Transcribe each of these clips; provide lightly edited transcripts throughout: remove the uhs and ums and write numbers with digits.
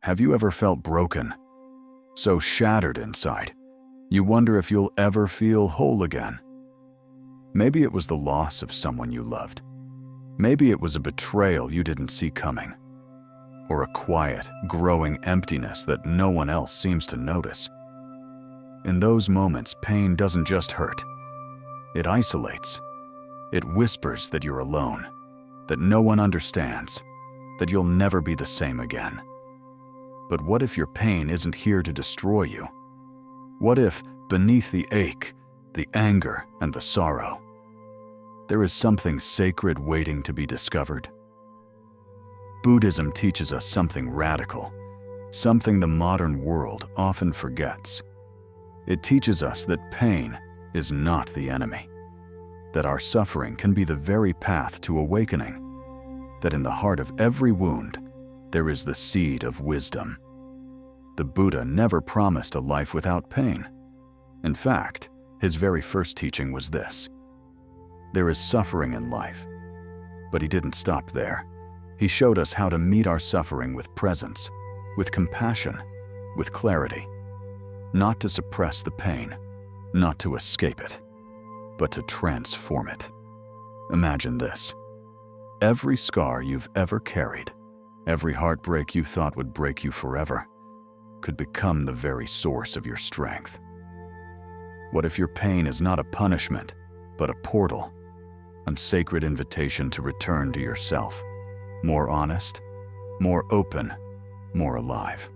Have you ever felt broken? So shattered inside, you wonder if you'll ever feel whole again. Maybe it was the loss of someone you loved. Maybe it was a betrayal you didn't see coming. Or a quiet, growing emptiness that no one else seems to notice. In those moments, pain doesn't just hurt. It isolates. It whispers that you're alone, that no one understands, that you'll never be the same again. But what if your pain isn't here to destroy you? What if, beneath the ache, the anger, and the sorrow, there is something sacred waiting to be discovered? Buddhism teaches us something radical, something the modern world often forgets. It teaches us that pain is not the enemy, that our suffering can be the very path to awakening, that in the heart of every wound, there is the seed of wisdom. The Buddha never promised a life without pain. In fact, his very first teaching was this: there is suffering in life. But he didn't stop there. He showed us how to meet our suffering with presence, with compassion, with clarity. Not to suppress the pain, not to escape it, but to transform it. Imagine this. Every scar you've ever carried, every heartbreak you thought would break you forever, could become the very source of your strength. What if your pain is not a punishment, but a portal, a sacred invitation to return to yourself, more honest, more open, more alive?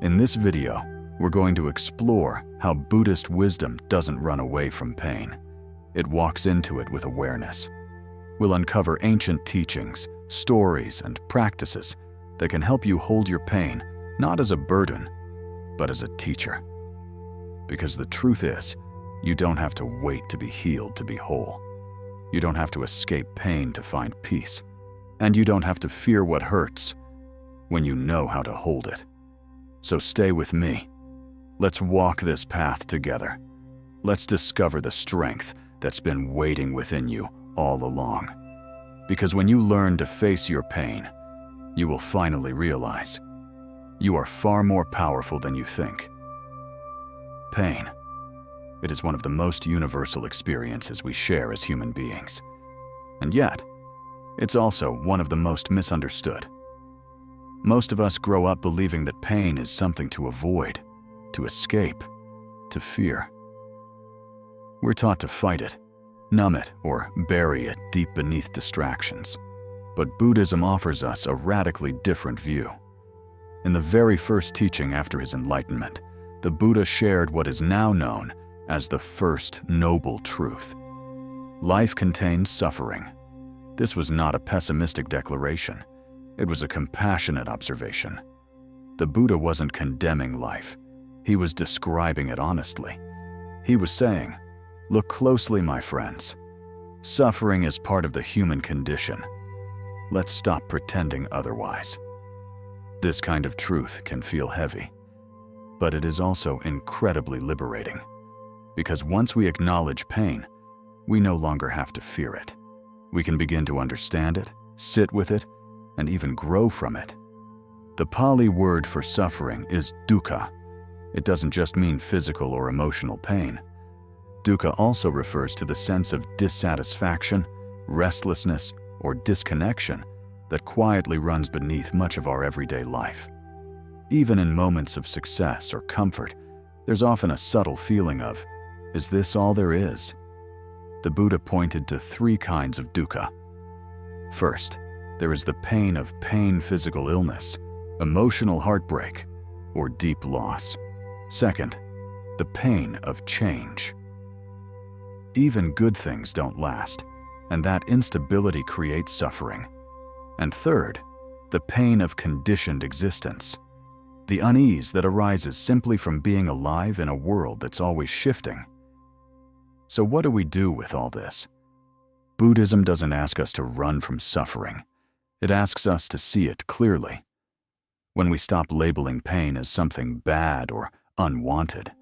In this video, we're going to explore how Buddhist wisdom doesn't run away from pain. It walks into it with awareness. We'll uncover ancient teachings, stories, and practices that can help you hold your pain not as a burden, but as a teacher. Because the truth is, you don't have to wait to be healed to be whole. You don't have to escape pain to find peace. And you don't have to fear what hurts when you know how to hold it. So stay with me. Let's walk this path together. Let's discover the strength that's been waiting within you all along. Because when you learn to face your pain, you will finally realize you are far more powerful than you think. Pain. It is one of the most universal experiences we share as human beings. And yet, it's also one of the most misunderstood. Most of us grow up believing that pain is something to avoid, to escape, to fear. We're taught to fight it, numb it, or bury it deep beneath distractions. But Buddhism offers us a radically different view. In the very first teaching after his enlightenment, the Buddha shared what is now known as the first noble truth. Life contains suffering. This was not a pessimistic declaration. It was a compassionate observation. The Buddha wasn't condemning life. He was describing it honestly. He was saying, "Look closely, my friends. Suffering is part of the human condition. Let's stop pretending otherwise." This kind of truth can feel heavy, but it is also incredibly liberating. Because once we acknowledge pain, we no longer have to fear it. We can begin to understand it, sit with it, and even grow from it. The Pali word for suffering is dukkha. It doesn't just mean physical or emotional pain. Dukkha also refers to the sense of dissatisfaction, restlessness, or disconnection that quietly runs beneath much of our everyday life. Even in moments of success or comfort, there's often a subtle feeling of, "Is this all there is?" The Buddha pointed to three kinds of dukkha. First, there is the pain of physical illness, emotional heartbreak, or deep loss. Second, the pain of change. Even good things don't last, and that instability creates suffering. And third, the pain of conditioned existence, the unease that arises simply from being alive in a world that's always shifting. So what do we do with all this? Buddhism doesn't ask us to run from suffering. It asks us to see it clearly. When we stop labeling pain as something bad or unwanted,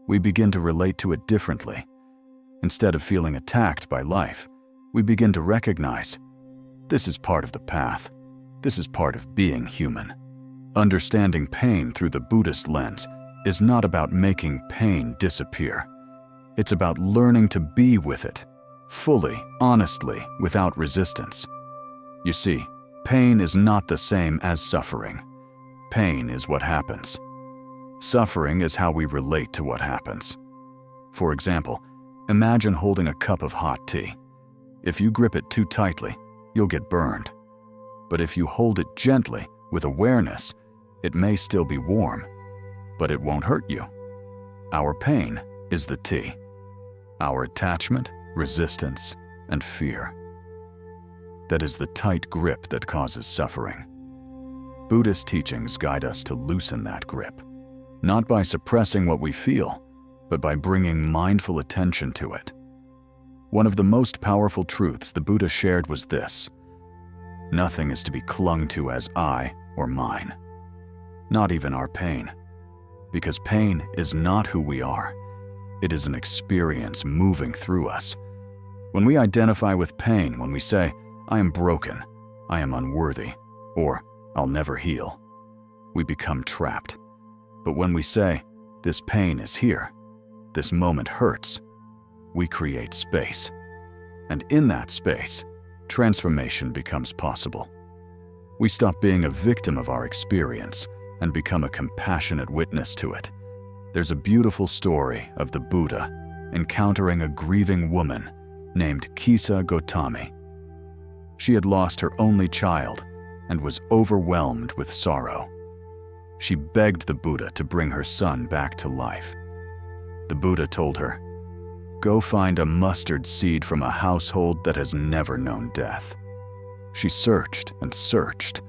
we begin to relate to it differently. Instead of feeling attacked by life, we begin to recognize, this is part of the path. This is part of being human. Understanding pain through the Buddhist lens is not about making pain disappear. It's about learning to be with it, fully, honestly, without resistance. You see, pain is not the same as suffering. Pain is what happens. Suffering is how we relate to what happens. For example, imagine holding a cup of hot tea. If you grip it too tightly, you'll get burned. But if you hold it gently, with awareness, it may still be warm, but it won't hurt you. Our pain is the tea. Our attachment, resistance, and fear. That is the tight grip that causes suffering. Buddhist teachings guide us to loosen that grip, not by suppressing what we feel, but by bringing mindful attention to it. One of the most powerful truths the Buddha shared was this: nothing is to be clung to as I or mine, not even our pain, because pain is not who we are. It is an experience moving through us. When we identify with pain, when we say, I am broken, I am unworthy, or I'll never heal, we become trapped. But when we say, this pain is here, this moment hurts, we create space. And in that space, transformation becomes possible. We stop being a victim of our experience and become a compassionate witness to it. There's a beautiful story of the Buddha encountering a grieving woman named Kisa Gotami. She had lost her only child and was overwhelmed with sorrow. She begged the Buddha to bring her son back to life. The Buddha told her, "Go find a mustard seed from a household that has never known death." She searched and searched,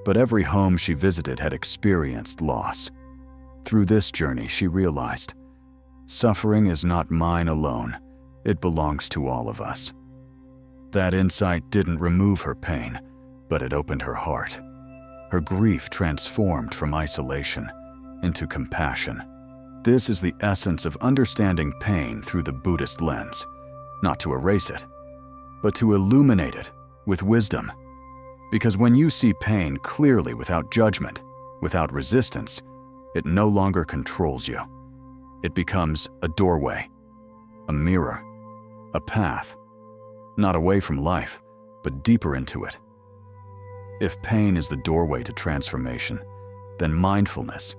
but every home she visited had experienced loss. Through this journey, she realized, suffering is not mine alone, it belongs to all of us. That insight didn't remove her pain, but it opened her heart. Her grief transformed from isolation into compassion. This is the essence of understanding pain through the Buddhist lens, not to erase it, but to illuminate it with wisdom. Because when you see pain clearly without judgment, without resistance, it no longer controls you. It becomes a doorway, a mirror, a path, not away from life, but deeper into it. If pain is the doorway to transformation, then mindfulness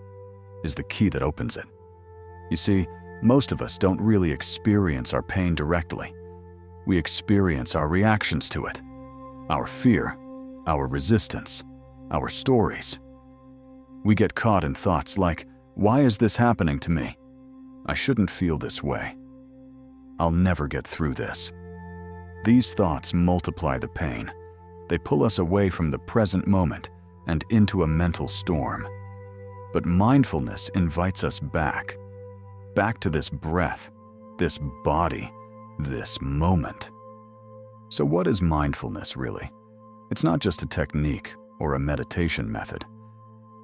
is the key that opens it. You see, most of us don't really experience our pain directly. We experience our reactions to it, our fear, our resistance, our stories. We get caught in thoughts like, why is this happening to me? I shouldn't feel this way. I'll never get through this. These thoughts multiply the pain. They pull us away from the present moment and into a mental storm. But mindfulness invites us back to this breath, this body, this moment. So what is mindfulness really? It's not just a technique or a meditation method.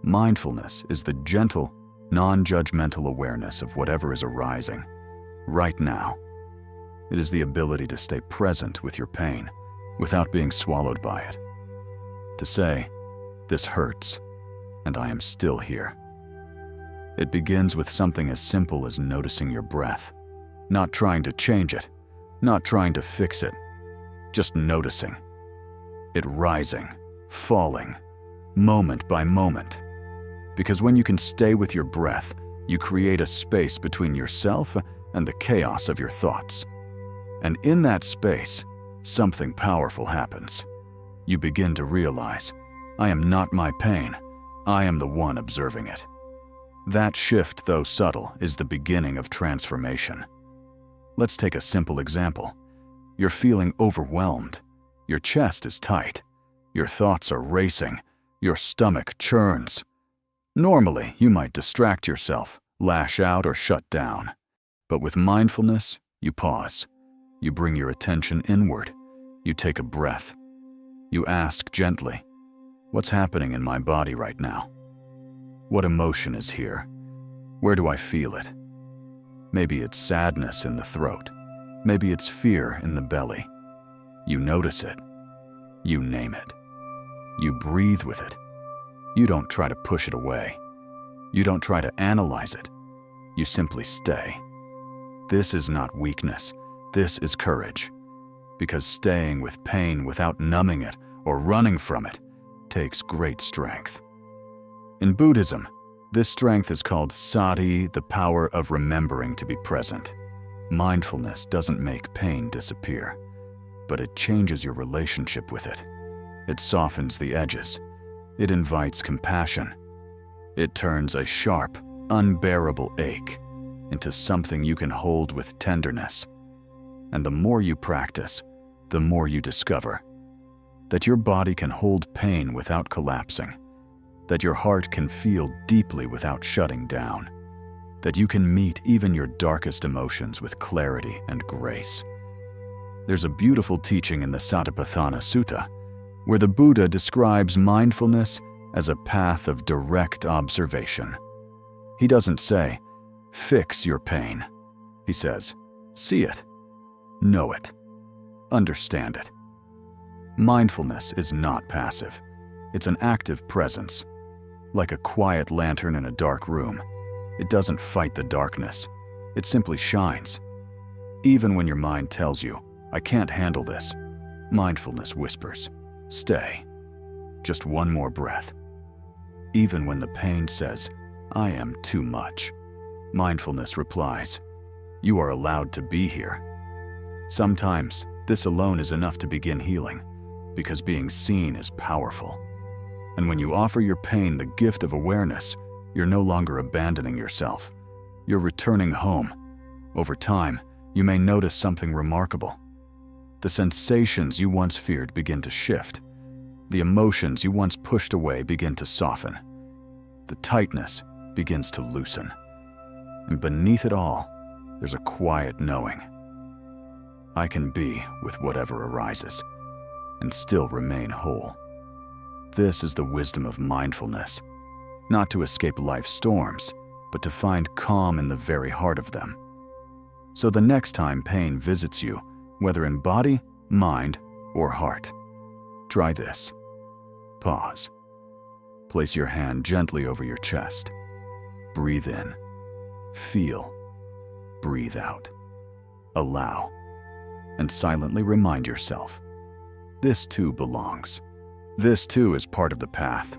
Mindfulness is the gentle, non-judgmental awareness of whatever is arising right now. It is the ability to stay present with your pain without being swallowed by it. To say, this hurts, and I am still here. It begins with something as simple as noticing your breath, not trying to change it, not trying to fix it, just noticing it rising, falling, moment by moment. Because when you can stay with your breath, you create a space between yourself and the chaos of your thoughts. And in that space, something powerful happens. You begin to realize, I am not my pain, I am the one observing it. That shift, though subtle, is the beginning of transformation. Let's take a simple example. You're feeling overwhelmed. Your chest is tight. Your thoughts are racing. Your stomach churns. Normally, you might distract yourself, lash out, or shut down. But with mindfulness, you pause. You bring your attention inward. You take a breath. You ask gently, what's happening in my body right now? What emotion is here? Where do I feel it? Maybe it's sadness in the throat. Maybe it's fear in the belly. You notice it. You name it. You breathe with it. You don't try to push it away. You don't try to analyze it. You simply stay. This is not weakness. This is courage. Because staying with pain without numbing it or running from it takes great strength. In Buddhism, this strength is called sati, the power of remembering to be present. Mindfulness doesn't make pain disappear, but it changes your relationship with it. It softens the edges. It invites compassion. It turns a sharp, unbearable ache into something you can hold with tenderness. And the more you practice, the more you discover that your body can hold pain without collapsing, that your heart can feel deeply without shutting down, that you can meet even your darkest emotions with clarity and grace. There's a beautiful teaching in the Satipatthana Sutta where the Buddha describes mindfulness as a path of direct observation. He doesn't say, fix your pain. He says, see it, know it, understand it. Mindfulness is not passive. It's an active presence. Like a quiet lantern in a dark room, it doesn't fight the darkness. It simply shines. Even when your mind tells you, I can't handle this, mindfulness whispers, stay. Just one more breath. Even when the pain says, I am too much, mindfulness replies, you are allowed to be here. Sometimes, this alone is enough to begin healing, because being seen is powerful. And when you offer your pain the gift of awareness, you're no longer abandoning yourself. You're returning home. Over time, you may notice something remarkable. The sensations you once feared begin to shift. The emotions you once pushed away begin to soften. The tightness begins to loosen. And beneath it all, there's a quiet knowing. I can be with whatever arises and still remain whole. This is the wisdom of mindfulness, not to escape life's storms, but to find calm in the very heart of them. So the next time pain visits you, whether in body, mind, or heart, try this. Pause. Place your hand gently over your chest. Breathe in. Feel. Breathe out. Allow. And silently remind yourself, this too belongs. This too is part of the path.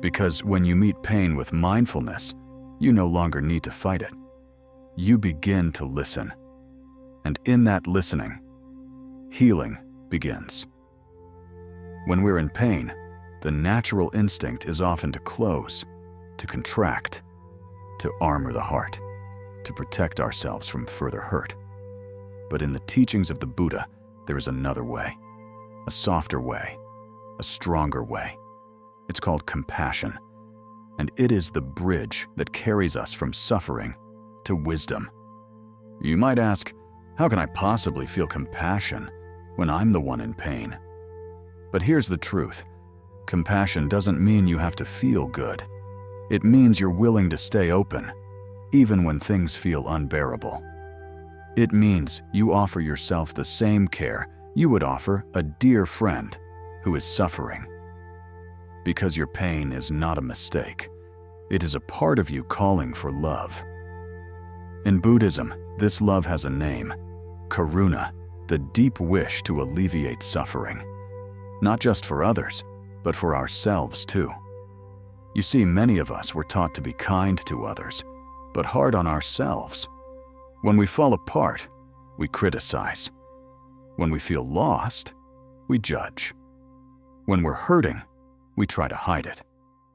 Because when you meet pain with mindfulness, you no longer need to fight it. You begin to listen. And in that listening, healing begins. When we're in pain, the natural instinct is often to close, to contract, to armor the heart, to protect ourselves from further hurt. But in the teachings of the Buddha, there is another way, a softer way, a stronger way. It's called compassion, and it is the bridge that carries us from suffering to wisdom. You might ask, how can I possibly feel compassion when I'm the one in pain? But here's the truth. Compassion doesn't mean you have to feel good. It means you're willing to stay open, even when things feel unbearable. It means you offer yourself the same care you would offer a dear friend who is suffering. Because your pain is not a mistake. It is a part of you calling for love. In Buddhism, this love has a name, karuna, the deep wish to alleviate suffering. Not just for others, but for ourselves too. You see, many of us were taught to be kind to others, but hard on ourselves. When we fall apart, we criticize. When we feel lost, we judge. When we're hurting, we try to hide it.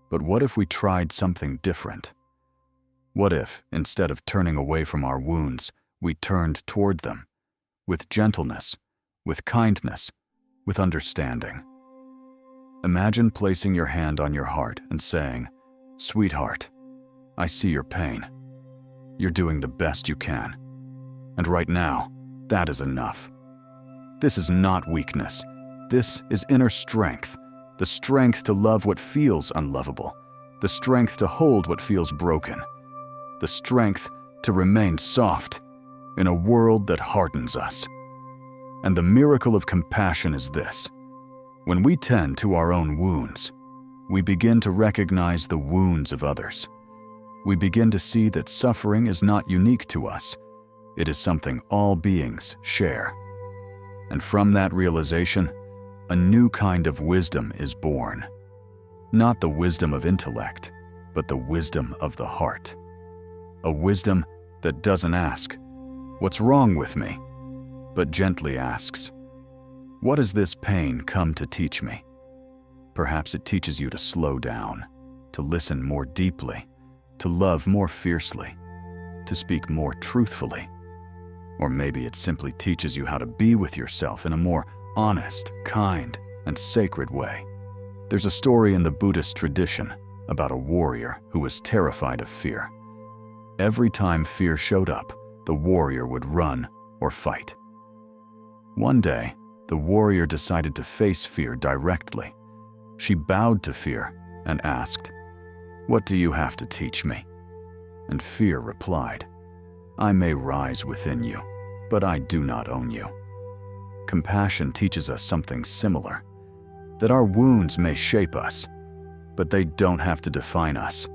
But what if we tried something different? What if, instead of turning away from our wounds, we turned toward them, with gentleness, with kindness, with understanding? Imagine placing your hand on your heart and saying, "Sweetheart, I see your pain. You're doing the best you can. And right now, that is enough." This is not weakness. This is inner strength, the strength to love what feels unlovable, the strength to hold what feels broken, the strength to remain soft in a world that hardens us. And the miracle of compassion is this: when we tend to our own wounds, we begin to recognize the wounds of others. We begin to see that suffering is not unique to us. It is something all beings share. And from that realization, a new kind of wisdom is born. Not the wisdom of intellect, but the wisdom of the heart. A wisdom that doesn't ask, "What's wrong with me?" but gently asks, "What has this pain come to teach me?" Perhaps it teaches you to slow down, to listen more deeply, to love more fiercely, to speak more truthfully. Or maybe it simply teaches you how to be with yourself in a more honest, kind, and sacred way. There's a story in the Buddhist tradition about a warrior who was terrified of fear. Every time fear showed up, the warrior would run or fight. One day, the warrior decided to face fear directly. She bowed to fear and asked, "What do you have to teach me?" And fear replied, "I may rise within you, but I do not own you." Compassion teaches us something similar, that our wounds may shape us, but they don't have to define us.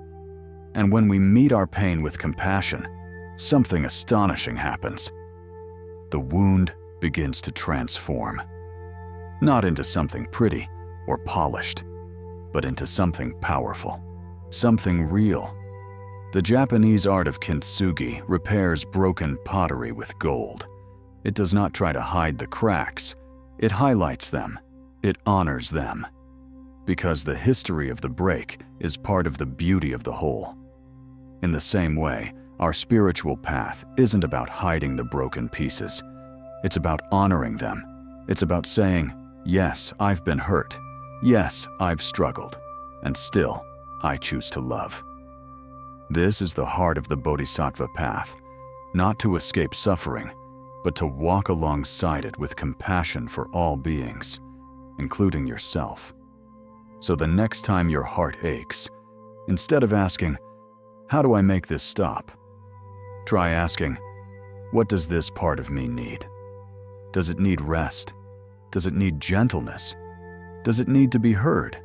And when we meet our pain with compassion, something astonishing happens. The wound begins to transform, not into something pretty or polished, but into something powerful, something real. The Japanese art of kintsugi repairs broken pottery with gold. It does not try to hide the cracks, it highlights them, it honors them, because the history of the break is part of the beauty of the whole. In the same way, our spiritual path isn't about hiding the broken pieces. It's about honoring them. It's about saying, "Yes, I've been hurt. Yes, I've struggled. And still, I choose to love." This is the heart of the Bodhisattva path, not to escape suffering, but to walk alongside it with compassion for all beings, including yourself. So the next time your heart aches, instead of asking, "How do I make this stop?" try asking, "What does this part of me need? Does it need rest? Does it need gentleness? Does it need to be heard?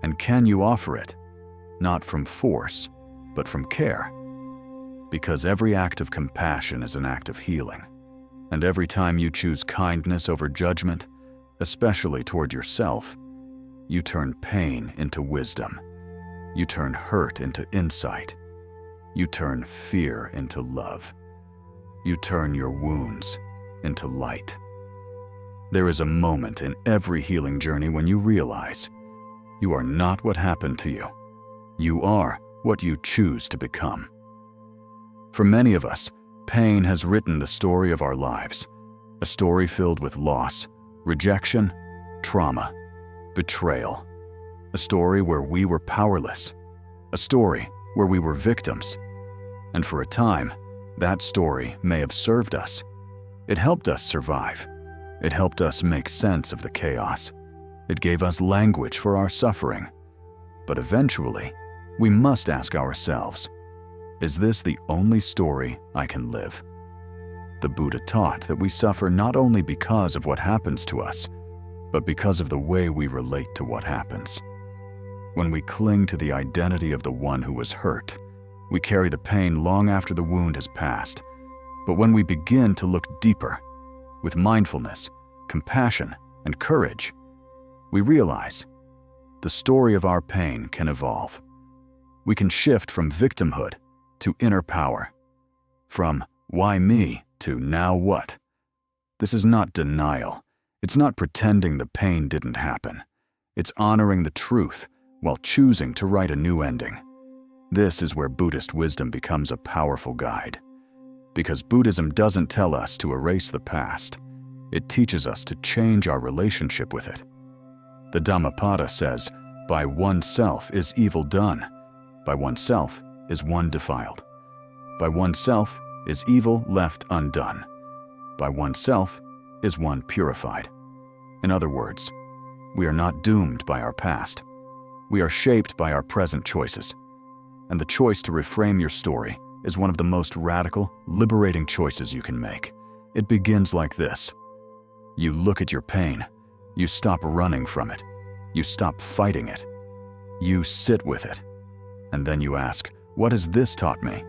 And can you offer it, not from force, but from care?" Because every act of compassion is an act of healing. And every time you choose kindness over judgment, especially toward yourself, you turn pain into wisdom. You turn hurt into insight. You turn fear into love. You turn your wounds into light. There is a moment in every healing journey when you realize you are not what happened to you. You are what you choose to become. For many of us, pain has written the story of our lives, a story filled with loss, rejection, trauma, betrayal, a story where we were powerless, a story where we were victims. And for a time, that story may have served us. It helped us survive. It helped us make sense of the chaos. It gave us language for our suffering. But eventually, we must ask ourselves, is this the only story I can live? The Buddha taught that we suffer not only because of what happens to us, but because of the way we relate to what happens. When we cling to the identity of the one who was hurt, we carry the pain long after the wound has passed. But when we begin to look deeper, with mindfulness, compassion, and courage, we realize the story of our pain can evolve. We can shift from victimhood to inner power, from "why me" to "now what?" This is not denial. It's not pretending the pain didn't happen. It's honoring the truth while choosing to write a new ending. This is where Buddhist wisdom becomes a powerful guide. Because Buddhism doesn't tell us to erase the past. It teaches us to change our relationship with it. The Dhammapada says, "By oneself is evil done. By oneself is one defiled. By oneself is evil left undone. By oneself is one purified." In other words, we are not doomed by our past. We are shaped by our present choices. And the choice to reframe your story is one of the most radical, liberating choices you can make. It begins like this. You look at your pain. You stop running from it. You stop fighting it. You sit with it, and then you ask, what has this taught me?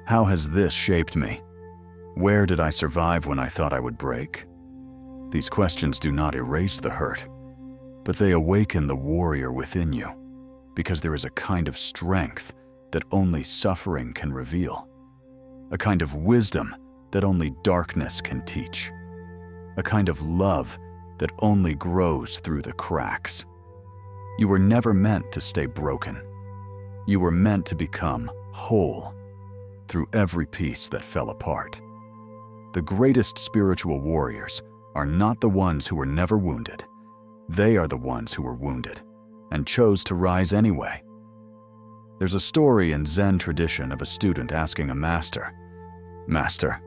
How has this shaped me? Where did I survive when I thought I would break? These questions do not erase the hurt, but they awaken the warrior within you, because there is a kind of strength that only suffering can reveal, a kind of wisdom that only darkness can teach, a kind of love that only grows through the cracks. You were never meant to stay broken. You were meant to become whole through every piece that fell apart. The greatest spiritual warriors are not the ones who were never wounded. They are the ones who were wounded and chose to rise anyway. There's a story in Zen tradition of a student asking a master, "Master,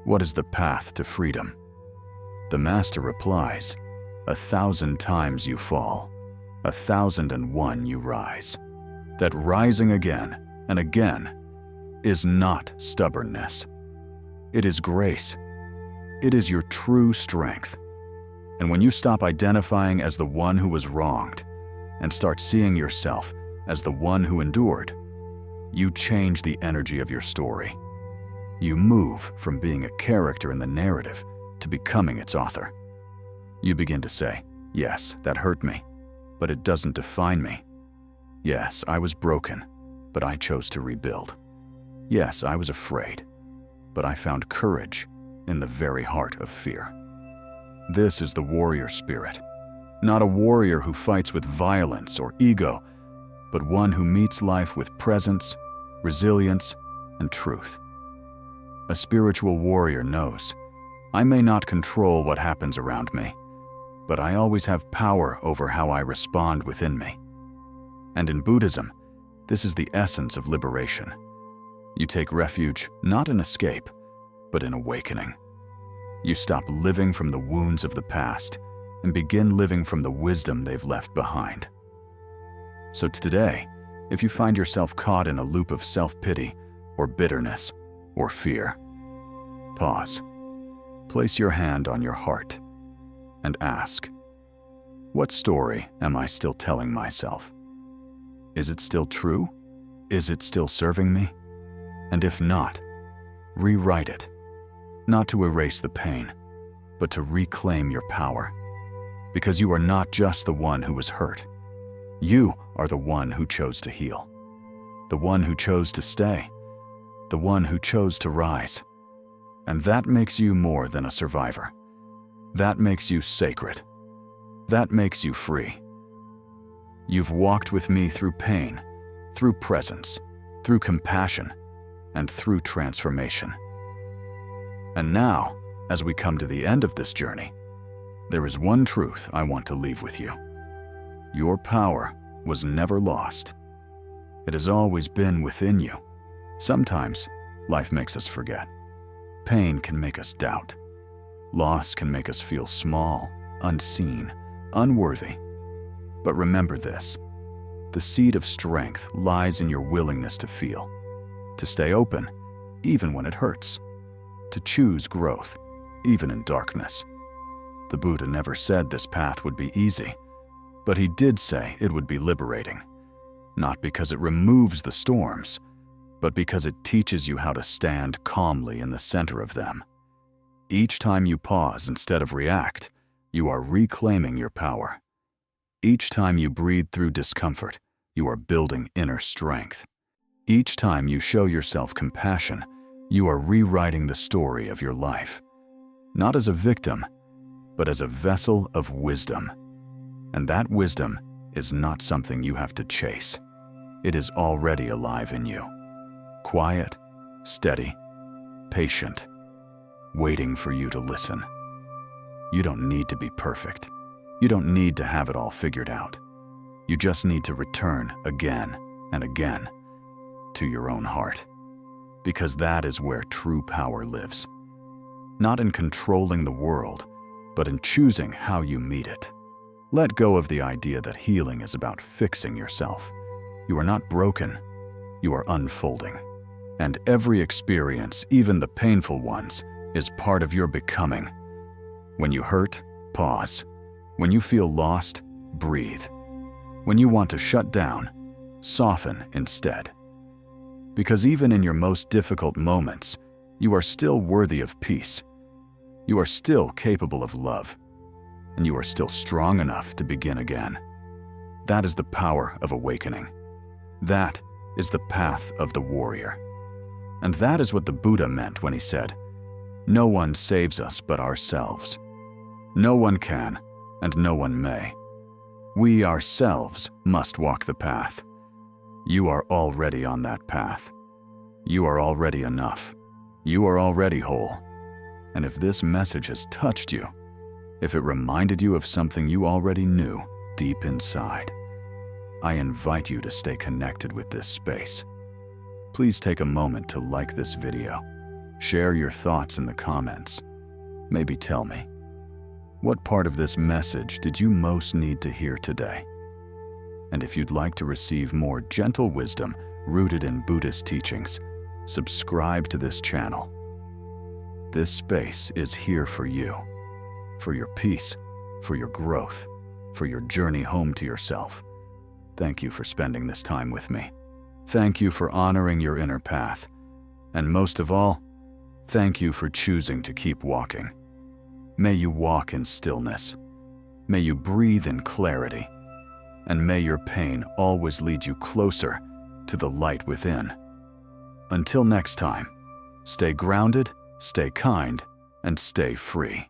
what is the path to freedom?" The master replies, 1,000 times you fall, 1,001 you rise. That rising again and again is not stubbornness. It is grace. It is your true strength. And when you stop identifying as the one who was wronged and start seeing yourself as the one who endured, you change the energy of your story. You move from being a character in the narrative to becoming its author. You begin to say, yes, that hurt me, but it doesn't define me. Yes, I was broken, but I chose to rebuild. Yes, I was afraid, but I found courage in the very heart of fear. This is the warrior spirit, not a warrior who fights with violence or ego, but one who meets life with presence, resilience, and truth. A spiritual warrior knows, I may not control what happens around me, but I always have power over how I respond within me. And in Buddhism, this is the essence of liberation. You take refuge not in escape, but in awakening. You stop living from the wounds of the past and begin living from the wisdom they've left behind. So today, if you find yourself caught in a loop of self-pity or bitterness or fear, pause, place your hand on your heart, and ask, what story am I still telling myself? Is it still true? Is it still serving me? And if not, rewrite it, not to erase the pain, but to reclaim your power. Because you are not just the one who was hurt. You are the one who chose to heal, the one who chose to stay, the one who chose to rise. And that makes you more than a survivor. That makes you sacred. That makes you free. You've walked with me through pain, through presence, through compassion, and through transformation. And now, as we come to the end of this journey, there is one truth I want to leave with you. Your power was never lost. It has always been within you. Sometimes, life makes us forget. Pain can make us doubt. Loss can make us feel small, unseen, unworthy. But remember this, the seed of strength lies in your willingness to feel, to stay open, even when it hurts, to choose growth, even in darkness. The Buddha never said this path would be easy, but he did say it would be liberating, not because it removes the storms, but because it teaches you how to stand calmly in the center of them. Each time you pause instead of react, you are reclaiming your power. Each time you breathe through discomfort, you are building inner strength. Each time you show yourself compassion, you are rewriting the story of your life, not as a victim, but as a vessel of wisdom. And that wisdom is not something you have to chase. It is already alive in you. Quiet, steady, patient, waiting for you to listen. You don't need to be perfect. You don't need to have it all figured out. You just need to return again and again to your own heart, because that is where true power lives. Not in controlling the world, but in choosing how you meet it. Let go of the idea that healing is about fixing yourself. You are not broken, you are unfolding. And every experience, even the painful ones, is part of your becoming. When you hurt, pause. When you feel lost, breathe. When you want to shut down, soften instead. Because even in your most difficult moments, you are still worthy of peace. You are still capable of love. And you are still strong enough to begin again. That is the power of awakening. That is the path of the warrior. And that is what the Buddha meant when he said, "No one saves us but ourselves. No one can, and no one may. We ourselves must walk the path." You are already on that path. You are already enough. You are already whole. And if this message has touched you, if it reminded you of something you already knew deep inside, I invite you to stay connected with this space. Please take a moment to like this video. Share your thoughts in the comments. Maybe tell me, what part of this message did you most need to hear today? And if you'd like to receive more gentle wisdom rooted in Buddhist teachings, subscribe to this channel. This space is here for you, for your peace, for your growth, for your journey home to yourself. Thank you for spending this time with me. Thank you for honoring your inner path. And most of all, thank you for choosing to keep walking. May you walk in stillness. May you breathe in clarity. And may your pain always lead you closer to the light within. Until next time, stay grounded, stay kind, and stay free.